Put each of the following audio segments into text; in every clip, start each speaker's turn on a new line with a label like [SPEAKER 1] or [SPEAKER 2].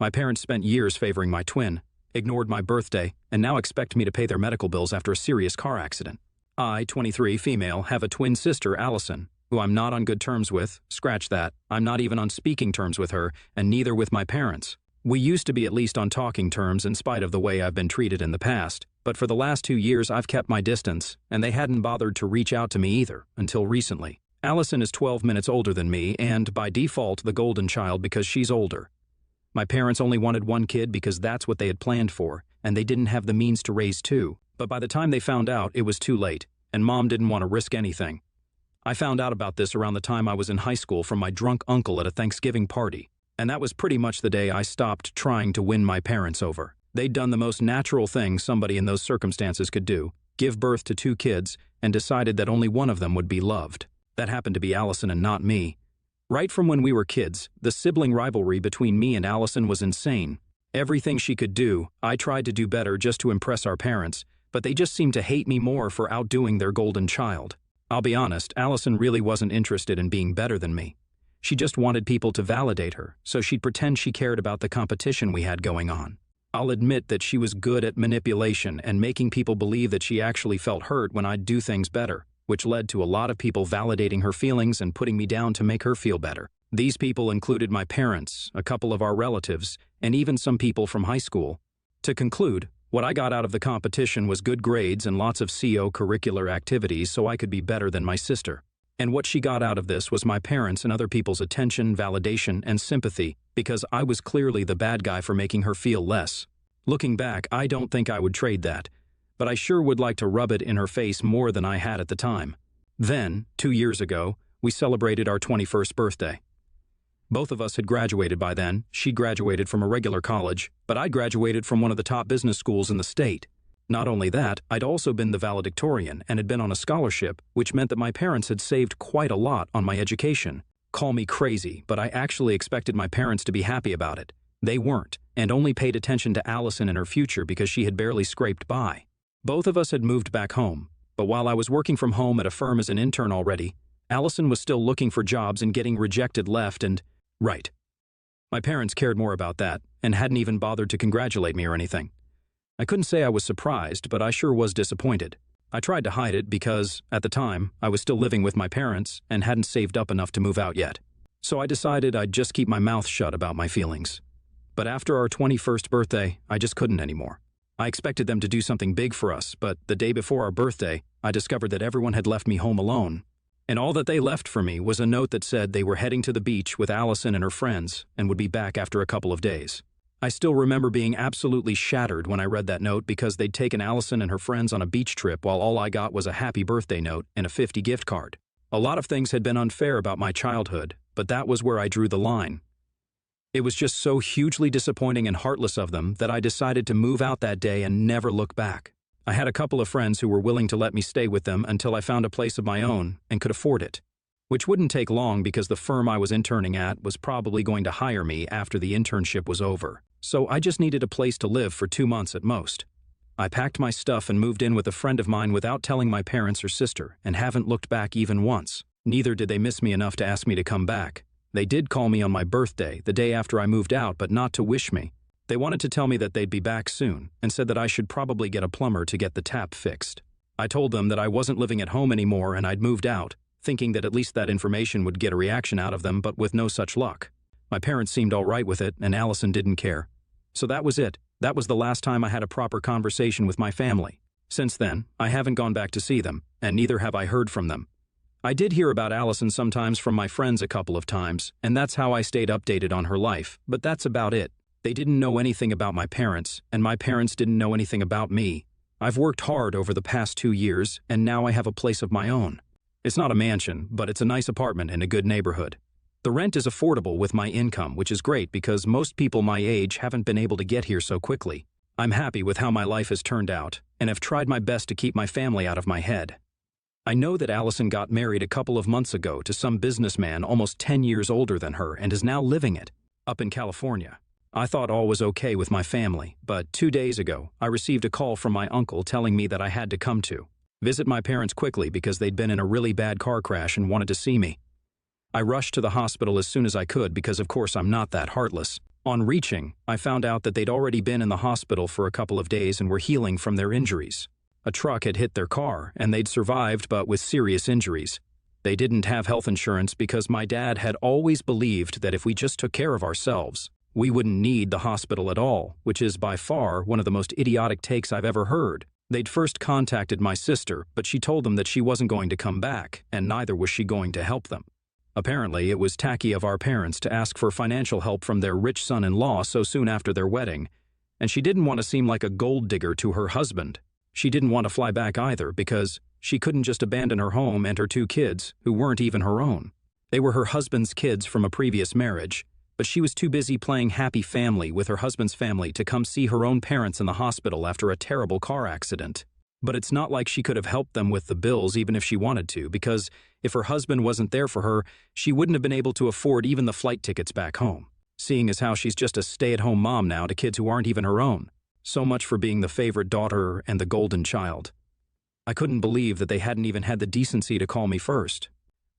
[SPEAKER 1] My parents spent years favoring my twin, ignored my birthday, and now expect me to pay their medical bills after a serious car accident. I, 23, female, have a twin sister, Allison, who I'm not on good terms with. Scratch that. I'm not even on speaking terms with her, and neither with my parents. We used to be at least on talking terms in spite of the way I've been treated in the past, but for the last 2 years I've kept my distance, and they hadn't bothered to reach out to me either, until recently. Allison is 12 minutes older than me, and by default the golden child because she's older. My parents only wanted one kid because that's what they had planned for, and they didn't have the means to raise two. But by the time they found out, it was too late, and Mom didn't want to risk anything. I found out about this around the time I was in high school from my drunk uncle at a Thanksgiving party, and that was pretty much the day I stopped trying to win my parents over. They'd done the most natural thing somebody in those circumstances could do, give birth to 2 kids, and decided that only one of them would be loved. That happened to be Allison and not me. Right from when we were kids, the sibling rivalry between me and Allison was insane. Everything she could do, I tried to do better just to impress our parents, but they just seemed to hate me more for outdoing their golden child. I'll be honest, Allison really wasn't interested in being better than me. She just wanted people to validate her, so she'd pretend she cared about the competition we had going on. I'll admit that she was good at manipulation and making people believe that she actually felt hurt when I'd do things better, which led to a lot of people validating her feelings and putting me down to make her feel better. These people included my parents, a couple of our relatives, and even some people from high school. To conclude, what I got out of the competition was good grades and lots of co-curricular activities so I could be better than my sister. And what she got out of this was my parents' and other people's attention, validation, and sympathy, because I was clearly the bad guy for making her feel less. Looking back, I don't think I would trade that, but I sure would like to rub it in her face more than I had at the time. Then, 2 years ago, we celebrated our 21st birthday. Both of us had graduated by then. She'd graduated from a regular college, but I'd graduated from one of the top business schools in the state. Not only that, I'd also been the valedictorian and had been on a scholarship, which meant that my parents had saved quite a lot on my education. Call me crazy, but I actually expected my parents to be happy about it. They weren't, and only paid attention to Allison and her future because she had barely scraped by. Both of us had moved back home, but while I was working from home at a firm as an intern already, Allison was still looking for jobs and getting rejected left and right. My parents cared more about that and hadn't even bothered to congratulate me or anything. I couldn't say I was surprised, but I sure was disappointed. I tried to hide it because, at the time, I was still living with my parents and hadn't saved up enough to move out yet. So I decided I'd just keep my mouth shut about my feelings. But after our 21st birthday, I just couldn't anymore. I expected them to do something big for us, but the day before our birthday, I discovered that everyone had left me home alone. And all that they left for me was a note that said they were heading to the beach with Allison and her friends and would be back after a couple of days. I still remember being absolutely shattered when I read that note because they'd taken Allison and her friends on a beach trip while all I got was a happy birthday note and a 50 gift card. A lot of things had been unfair about my childhood, but that was where I drew the line. It was just so hugely disappointing and heartless of them that I decided to move out that day and never look back. I had a couple of friends who were willing to let me stay with them until I found a place of my own and could afford it, which wouldn't take long because the firm I was interning at was probably going to hire me after the internship was over. So I just needed a place to live for 2 months at most. I packed my stuff and moved in with a friend of mine without telling my parents or sister and haven't looked back even once. Neither did they miss me enough to ask me to come back. They did call me on my birthday, the day after I moved out, but not to wish me. They wanted to tell me that they'd be back soon and said that I should probably get a plumber to get the tap fixed. I told them that I wasn't living at home anymore and I'd moved out, thinking that at least that information would get a reaction out of them, but with no such luck. My parents seemed all right with it, and Allison didn't care. So that was it. That was the last time I had a proper conversation with my family. Since then, I haven't gone back to see them, and neither have I heard from them. I did hear about Allison sometimes from my friends a couple of times, and that's how I stayed updated on her life, but that's about it. They didn't know anything about my parents, and my parents didn't know anything about me. I've worked hard over the past 2 years, and now I have a place of my own. It's not a mansion, but it's a nice apartment in a good neighborhood. The rent is affordable with my income, which is great because most people my age haven't been able to get here so quickly. I'm happy with how my life has turned out, and have tried my best to keep my family out of my head. I know that Allison got married a couple of months ago to some businessman almost 10 years older than her and is now living it, up in California. I thought all was okay with my family, but 2 days ago, I received a call from my uncle telling me that I had to come to visit my parents quickly because they'd been in a really bad car crash and wanted to see me. I rushed to the hospital as soon as I could because of course I'm not that heartless. On reaching, I found out that they'd already been in the hospital for a couple of days and were healing from their injuries. A truck had hit their car, and they'd survived but with serious injuries. They didn't have health insurance because my dad had always believed that if we just took care of ourselves, we wouldn't need the hospital at all, which is by far one of the most idiotic takes I've ever heard. They'd first contacted my sister, but she told them that she wasn't going to come back, and neither was she going to help them. Apparently, it was tacky of our parents to ask for financial help from their rich son-in-law so soon after their wedding, and she didn't want to seem like a gold digger to her husband. She didn't want to fly back either because she couldn't just abandon her home and her 2 kids, who weren't even her own. They were her husband's kids from a previous marriage, but she was too busy playing happy family with her husband's family to come see her own parents in the hospital after a terrible car accident. But it's not like she could have helped them with the bills even if she wanted to, because if her husband wasn't there for her, she wouldn't have been able to afford even the flight tickets back home, seeing as how she's just a stay-at-home mom now to kids who aren't even her own. So much for being the favorite daughter and the golden child. I couldn't believe that they hadn't even had the decency to call me first.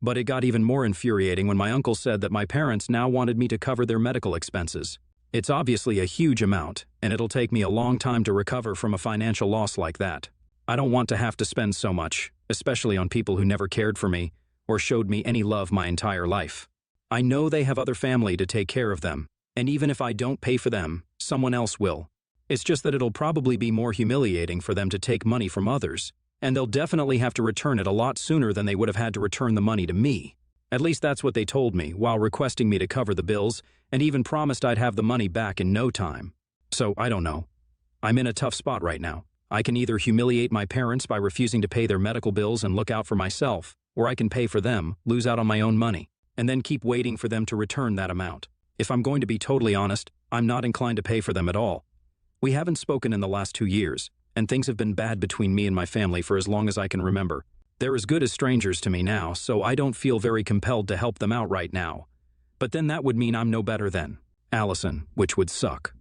[SPEAKER 1] But it got even more infuriating when my uncle said that my parents now wanted me to cover their medical expenses. It's obviously a huge amount, and it'll take me a long time to recover from a financial loss like that. I don't want to have to spend so much, especially on people who never cared for me or showed me any love my entire life. I know they have other family to take care of them, and even if I don't pay for them, someone else will. It's just that it'll probably be more humiliating for them to take money from others, and they'll definitely have to return it a lot sooner than they would have had to return the money to me. At least that's what they told me while requesting me to cover the bills, and even promised I'd have the money back in no time. So, I don't know. I'm in a tough spot right now. I can either humiliate my parents by refusing to pay their medical bills and look out for myself, or I can pay for them, lose out on my own money, and then keep waiting for them to return that amount. If I'm going to be totally honest, I'm not inclined to pay for them at all. We haven't spoken in the last 2 years, and things have been bad between me and my family for as long as I can remember. They're as good as strangers to me now, so I don't feel very compelled to help them out right now. But then that would mean I'm no better than Allison, which would suck.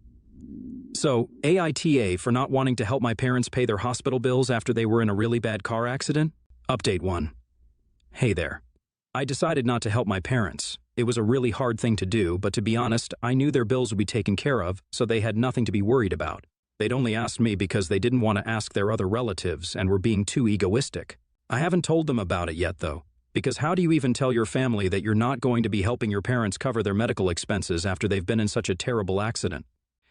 [SPEAKER 1] So, AITA for not wanting to help my parents pay their hospital bills after they were in a really bad car accident? Update 1. Hey there. I decided not to help my parents. It was a really hard thing to do, but to be honest, I knew their bills would be taken care of, so they had nothing to be worried about. They'd only asked me because they didn't want to ask their other relatives and were being too egoistic. I haven't told them about it yet, though, because how do you even tell your family that you're not going to be helping your parents cover their medical expenses after they've been in such a terrible accident?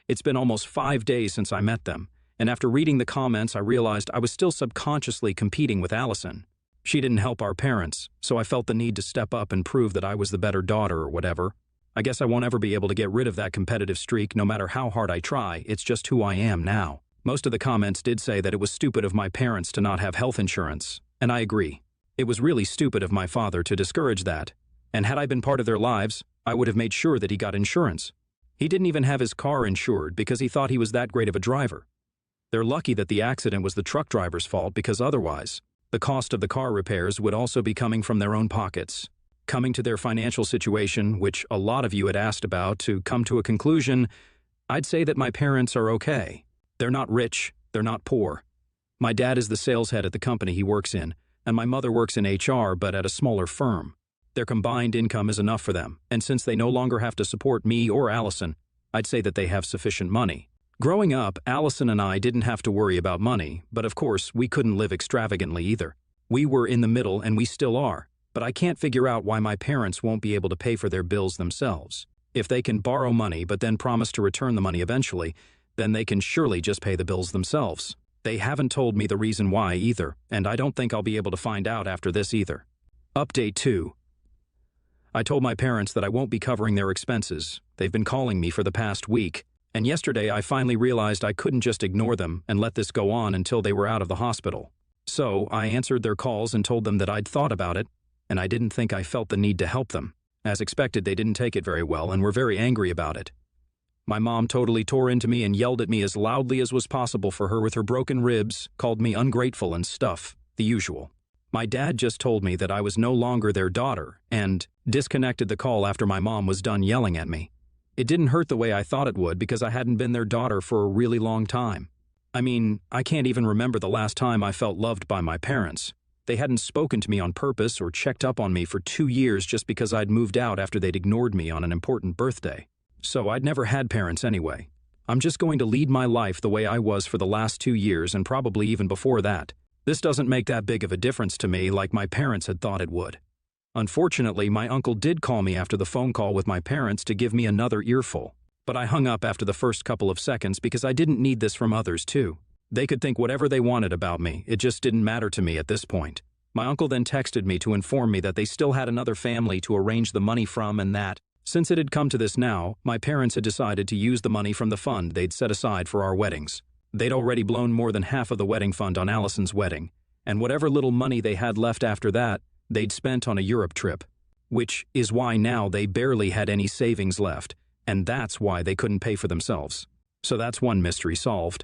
[SPEAKER 1] It's been almost 5 days since I met them, and after reading the comments, I realized I was still subconsciously competing with Allison. She didn't help our parents, so I felt the need to step up and prove that I was the better daughter or whatever. I guess I won't ever be able to get rid of that competitive streak no matter how hard I try. It's just who I am now. Most of the comments did say that it was stupid of my parents to not have health insurance, and I agree. It was really stupid of my father to discourage that, and had I been part of their lives, I would have made sure that he got insurance. He didn't even have his car insured because he thought he was that great of a driver. They're lucky that the accident was the truck driver's fault because otherwise, the cost of the car repairs would also be coming from their own pockets. Coming to their financial situation, which a lot of you had asked about, to come to a conclusion, I'd say that my parents are okay. They're not rich, they're not poor. My dad is the sales head at the company he works in, and my mother works in HR but at a smaller firm. Their combined income is enough for them, and since they no longer have to support me or Allison, I'd say that they have sufficient money. Growing up, Allison and I didn't have to worry about money, but of course, we couldn't live extravagantly either. We were in the middle, and we still are, but I can't figure out why my parents won't be able to pay for their bills themselves. If they can borrow money but then promise to return the money eventually, then they can surely just pay the bills themselves. They haven't told me the reason why either, and I don't think I'll be able to find out after this either. Update 2. I told my parents that I won't be covering their expenses. They've been calling me for the past week, and yesterday I finally realized I couldn't just ignore them and let this go on until they were out of the hospital. So I answered their calls and told them that I'd thought about it, and I didn't think I felt the need to help them. As expected, they didn't take it very well and were very angry about it. My mom totally tore into me and yelled at me as loudly as was possible for her with her broken ribs, called me ungrateful and stuff, the usual. My dad just told me that I was no longer their daughter and disconnected the call after my mom was done yelling at me. It didn't hurt the way I thought it would because I hadn't been their daughter for a really long time. I mean, I can't even remember the last time I felt loved by my parents. They hadn't spoken to me on purpose or checked up on me for 2 years just because I'd moved out after they'd ignored me on an important birthday. So I'd never had parents anyway. I'm just going to lead my life the way I was for the last 2 years and probably even before that. This doesn't make that big of a difference to me like my parents had thought it would. Unfortunately, my uncle did call me after the phone call with my parents to give me another earful. But I hung up after the first couple of seconds because I didn't need this from others too. They could think whatever they wanted about me, it just didn't matter to me at this point. My uncle then texted me to inform me that they still had another family to arrange the money from and that, since it had come to this now, my parents had decided to use the money from the fund they'd set aside for our weddings. They'd already blown more than half of the wedding fund on Allison's wedding, and whatever little money they had left after that, they'd spent on a Europe trip. Which is why now they barely had any savings left, and that's why they couldn't pay for themselves. So that's one mystery solved.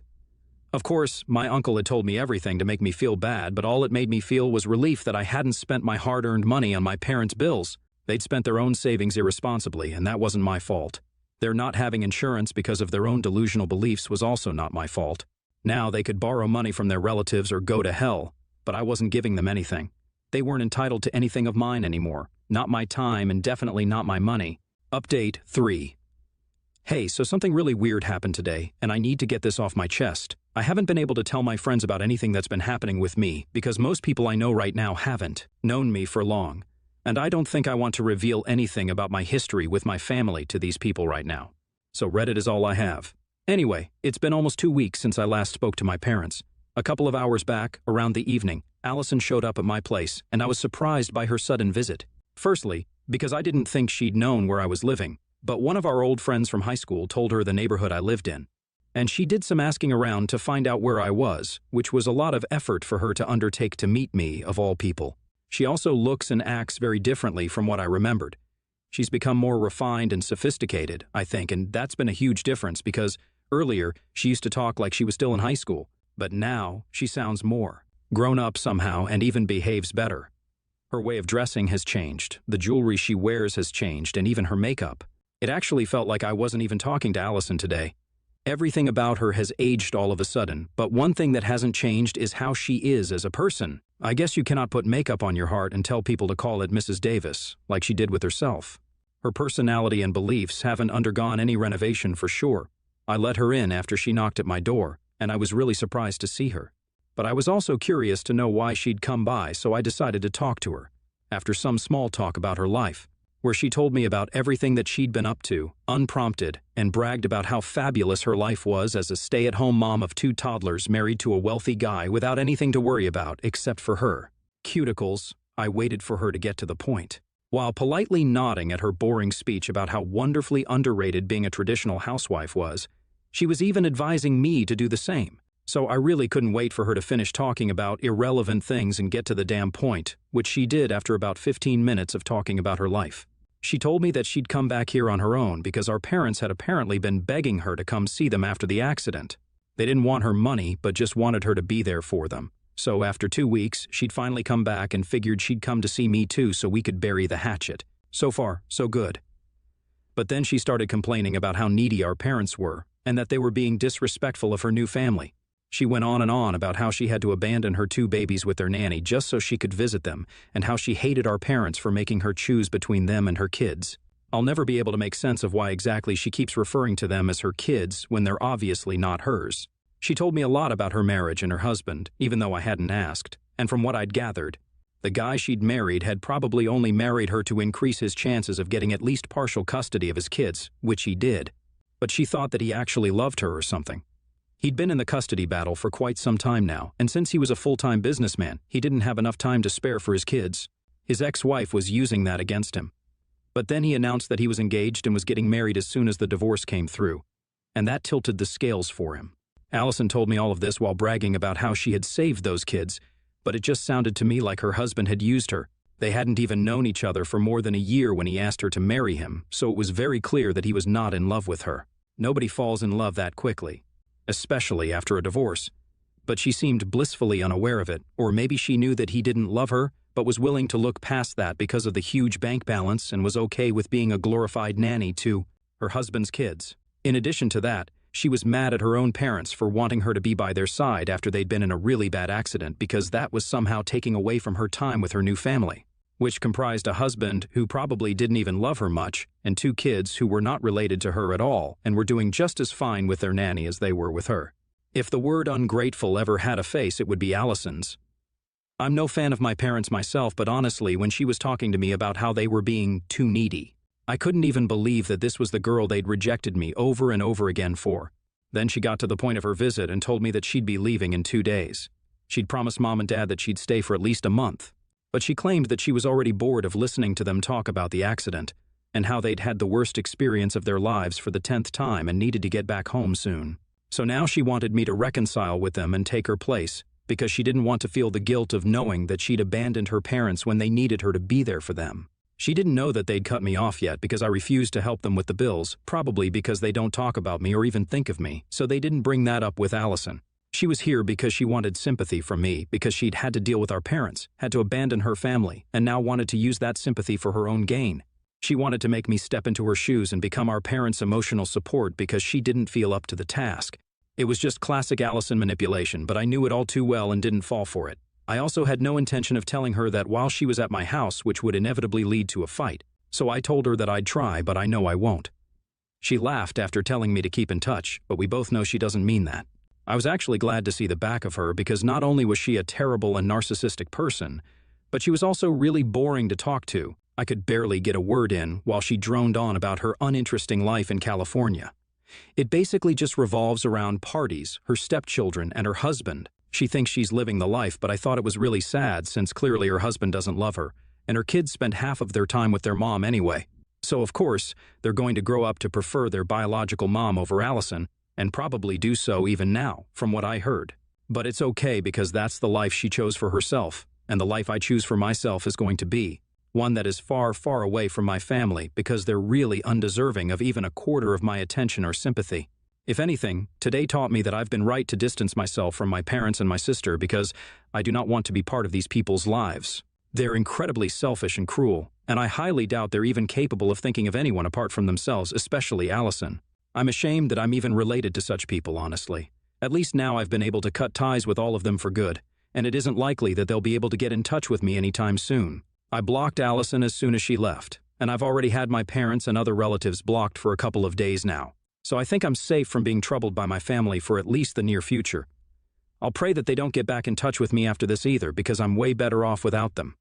[SPEAKER 1] Of course, my uncle had told me everything to make me feel bad, but all it made me feel was relief that I hadn't spent my hard-earned money on my parents' bills. They'd spent their own savings irresponsibly, and that wasn't my fault. Their not having insurance because of their own delusional beliefs was also not my fault. Now they could borrow money from their relatives or go to hell, but I wasn't giving them anything. They weren't entitled to anything of mine anymore. Not my time and definitely not my money. Update 3. Hey, so something really weird happened today, and I need to get this off my chest. I haven't been able to tell my friends about anything that's been happening with me because most people I know right now haven't known me for long. And I don't think I want to reveal anything about my history with my family to these people right now. So Reddit is all I have. Anyway, it's been almost 2 weeks since I last spoke to my parents. A couple of hours back, around the evening, Allison showed up at my place, and I was surprised by her sudden visit. Firstly, because I didn't think she'd known where I was living, but one of our old friends from high school told her the neighborhood I lived in. And she did some asking around to find out where I was, which was a lot of effort for her to undertake to meet me, of all people. She also looks and acts very differently from what I remembered. She's become more refined and sophisticated, I think, and that's been a huge difference because earlier she used to talk like she was still in high school, but now she sounds more grown up somehow and even behaves better. Her way of dressing has changed, the jewelry she wears has changed, and even her makeup. It actually felt like I wasn't even talking to Allison today. Everything about her has aged all of a sudden, but one thing that hasn't changed is how she is as a person. I guess you cannot put makeup on your heart and tell people to call it Mrs. Davis, like she did with herself. Her personality and beliefs haven't undergone any renovation for sure. I let her in after she knocked at my door, and I was really surprised to see her. But I was also curious to know why she'd come by, so I decided to talk to her. After some small talk about her life, where she told me about everything that she'd been up to, unprompted, and bragged about how fabulous her life was as a stay-at-home mom of 2 toddlers married to a wealthy guy without anything to worry about except for her cuticles. I waited for her to get to the point. While politely nodding at her boring speech about how wonderfully underrated being a traditional housewife was, she was even advising me to do the same. So I really couldn't wait for her to finish talking about irrelevant things and get to the damn point, which she did after about 15 minutes of talking about her life. She told me that she'd come back here on her own because our parents had apparently been begging her to come see them after the accident. They didn't want her money, but just wanted her to be there for them. So after 2 weeks, she'd finally come back and figured she'd come to see me too so we could bury the hatchet. So far, so good. But then she started complaining about how needy our parents were and that they were being disrespectful of her new family. She went on and on about how she had to abandon her 2 babies with their nanny just so she could visit them, and how she hated our parents for making her choose between them and her kids. I'll never be able to make sense of why exactly she keeps referring to them as her kids when they're obviously not hers. She told me a lot about her marriage and her husband, even though I hadn't asked, and from what I'd gathered, the guy she'd married had probably only married her to increase his chances of getting at least partial custody of his kids, which he did. But she thought that he actually loved her or something. He'd been in the custody battle for quite some time now, and since he was a full-time businessman, he didn't have enough time to spare for his kids. His ex-wife was using that against him. But then he announced that he was engaged and was getting married as soon as the divorce came through, and that tilted the scales for him. Allison told me all of this while bragging about how she had saved those kids, but it just sounded to me like her husband had used her. They hadn't even known each other for more than a year when he asked her to marry him, so it was very clear that he was not in love with her. Nobody falls in love that quickly, especially after a divorce. But she seemed blissfully unaware of it, or maybe she knew that he didn't love her, but was willing to look past that because of the huge bank balance and was okay with being a glorified nanny to her husband's kids. In addition to that, she was mad at her own parents for wanting her to be by their side after they'd been in a really bad accident because that was somehow taking away from her time with her new family. which comprised a husband who probably didn't even love her much, and 2 kids who were not related to her at all and were doing just as fine with their nanny as they were with her. If the word ungrateful ever had a face, it would be Allison's. I'm no fan of my parents myself, but honestly, when she was talking to me about how they were being too needy, I couldn't even believe that this was the girl they'd rejected me over and over again for. Then she got to the point of her visit and told me that she'd be leaving in 2 days. She'd promised Mom and Dad that she'd stay for at least a month, but she claimed that she was already bored of listening to them talk about the accident and how they'd had the worst experience of their lives for the 10th time and needed to get back home soon. So now she wanted me to reconcile with them and take her place because she didn't want to feel the guilt of knowing that she'd abandoned her parents when they needed her to be there for them. She didn't know that they'd cut me off yet because I refused to help them with the bills, probably because they don't talk about me or even think of me, so they didn't bring that up with Allison. She was here because she wanted sympathy from me, because she'd had to deal with our parents, had to abandon her family, and now wanted to use that sympathy for her own gain. She wanted to make me step into her shoes and become our parents' emotional support because she didn't feel up to the task. It was just classic Allison manipulation, but I knew it all too well and didn't fall for it. I also had no intention of telling her that while she was at my house, which would inevitably lead to a fight, so I told her that I'd try, but I know I won't. She laughed after telling me to keep in touch, but we both know she doesn't mean that. I was actually glad to see the back of her because not only was she a terrible and narcissistic person, but she was also really boring to talk to. I could barely get a word in while she droned on about her uninteresting life in California. It basically just revolves around parties, her stepchildren, and her husband. She thinks she's living the life, but I thought it was really sad since clearly her husband doesn't love her, and her kids spend half of their time with their mom anyway. So of course, they're going to grow up to prefer their biological mom over Allison, and probably do so even now, from what I heard. But it's okay because that's the life she chose for herself, and the life I choose for myself is going to be one that is far, far away from my family because they're really undeserving of even a quarter of my attention or sympathy. If anything, today taught me that I've been right to distance myself from my parents and my sister because I do not want to be part of these people's lives. They're incredibly selfish and cruel, and I highly doubt they're even capable of thinking of anyone apart from themselves, especially Allison. I'm ashamed that I'm even related to such people, honestly. At least now I've been able to cut ties with all of them for good, and it isn't likely that they'll be able to get in touch with me anytime soon. I blocked Allison as soon as she left, and I've already had my parents and other relatives blocked for a couple of days now. So I think I'm safe from being troubled by my family for at least the near future. I'll pray that they don't get back in touch with me after this either because I'm way better off without them.